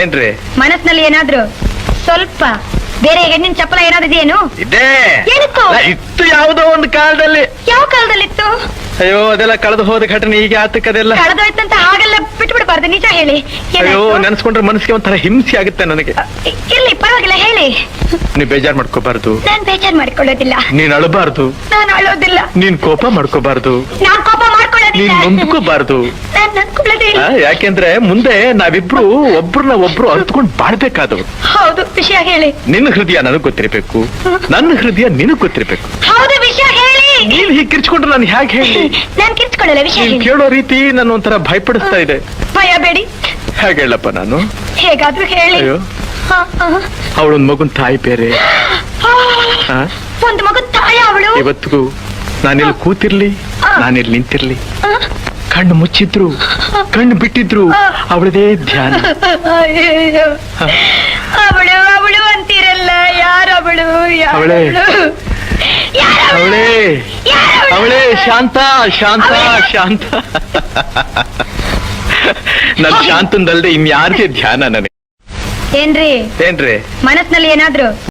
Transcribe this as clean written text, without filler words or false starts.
ಏನ್ರಿ ಮನಸ್ಸಿನಲ್ಲಿ ಏನಾದ್ರು ಸ್ವಲ್ಪ ಬೇರೆ ಹೆಣ್ಣಿನ ಚಪ್ಪಲ ಏನಾದ್ರು ಇದೆಯೇನು? ಇದೆ. ಏನಿತ್ತು? ಇತ್ತು ಯಾವುದೋ ಒಂದು ಕಾಲದಲ್ಲಿ. ಯಾವ ಕಾಲದಲ್ಲಿತ್ತು? ಅಯ್ಯೋ ಅದೆಲ್ಲ ಕಳೆದು ಹೋದ ಘಟನೆ ಈಗ ಆತಕ್ಕದೆಲ್ಲ. ಕಳೆದೋಯ್ತಂತ ಹಾಗೆಲ್ಲ ಬಿಟ್ಬಿಡ್ಬಾರ್ದು, ನಿಜ ಹೇಳಿ. ಅಯ್ಯೋ ನೆನ್ಸ್ಕೊಂಡ್ರೆ ಮನಸ್ಸಿಗೆ ಒಂಥರ ಹಿಂಸೆ ಆಗುತ್ತೆ ನನಗೆ. ಇರ್ಲಿ ಪರವಾಗಿಲ್ಲ, ಹೇಳಿ. ನೀ ಬೇಜಾರ್ ಮಾಡ್ಕೋಬಾರ್ದು. ನಾನ್ ಬೇಜಾರ್ ಮಾಡ್ಕೊಳ್ಳೋದಿಲ್ಲ. ನೀನ್ ಅಳಬಾರ್ದು. ನಾನು ಅಳೋದಿಲ್ಲ. ನೀನ್ ಕೋಪ ಮಾಡ್ಕೋಬಾರ್ದು. ನಾನ್ ಕೋಪ ಮಾಡ್ಕೊಳ್ಳೋದಿಲ್ಲ. ನೀನ್ ನೊಂದ್ಕೋಬಾರ್ದು. ನಾನ್ ನನ್ಕೊಳ್ಳೋದೇ ಇಲ್ಲ. ಯಾಕೆಂದ್ರೆ ಮುಂದೆ ನಾವಿಬ್ರು ಒಬ್ರನ್ನ ಒಬ್ರು ಅರ್ತ್ಕೊಂಡ್ ಬಾಳ್ಬೇಕಾದವ್ರು. ಹೌದು, ವಿಷಯ ಹೇಳಿ. ನಿನ್ನ ಹೃದಯ ನನಗ್ ಗೊತ್ತಿರ್ಬೇಕು, ನನ್ನ ಹೃದಯ ನಿನಗ್ ಗೊತ್ತಿರ್ಬೇಕು. ಹೌದು, ವಿಷಯ ಹೇಳಿ. ನೀನ್ ಹೀಗೆ ಕಿರ್ಚ್ಕೊಂಡ್ರೆ ನಾನು ಹೇಗೆ ಹೇಳಿ? ನಾನ್ ಕಿರ್ಚ್ಕೊಳ್ಳಲ್ಲ, ವಿಷಯ ನೀನ್ ಹೇಳಿ. ಕೇಳೋ ರೀತಿ ನನ್ನ ಒಂಥರ ಭಯಪಡಿಸ್ತಾ ಇದೆ. ಭಯ ಬೇಡಿ. ಹೇಗೆ ಹೇಳಪ್ಪ ನಾನು? ಹೇಗಾದ್ರೂ ಹೇಳಿ. ಅಯ್ಯೋ ಹ, ಹ. ಅವಳೊಂದ್ ಮಗುನ್ ತಾಯಿ ಬೇರೆ. ಆ? ಒಂದು ಮಗು ತಾಯ ಅವಳು. ಇವತ್ತಿಗೂ ನಾನಿಲ್ಲಿ ಕೂತಿರ್ಲಿ, ನಾನಿಲ್ಲಿ ನಿಂತಿರ್ಲಿ, ಹ? ಕಣ್ಣು ಮುಚ್ಚಿದ್ರು ಕಣ್ಣು ಬಿಟ್ಟಿದ್ರು ಅವಳದೇ ಧ್ಯಾನ. ಅಯ್ಯಯ್ಯೋ. ಅವಳು ಅವಳು ಅಂತೀರಲ್ಲ, ಯಾರವಳು? ಅವಳೇ. ಅವಳೇ ಅವಳೇ ಶಾಂತ ಶಾಂತ ಶಾಂತ. ನನ್ ಶಾಂತಂದಲ್ದೆ ಇನ್ಯಾರಿಗೆ ಧ್ಯಾನ ನನಗೆ. ಏನ್ರಿ ಏನ್ರಿ ಮನಸ್ಸಿನಲ್ಲಿ ಏನಾದ್ರು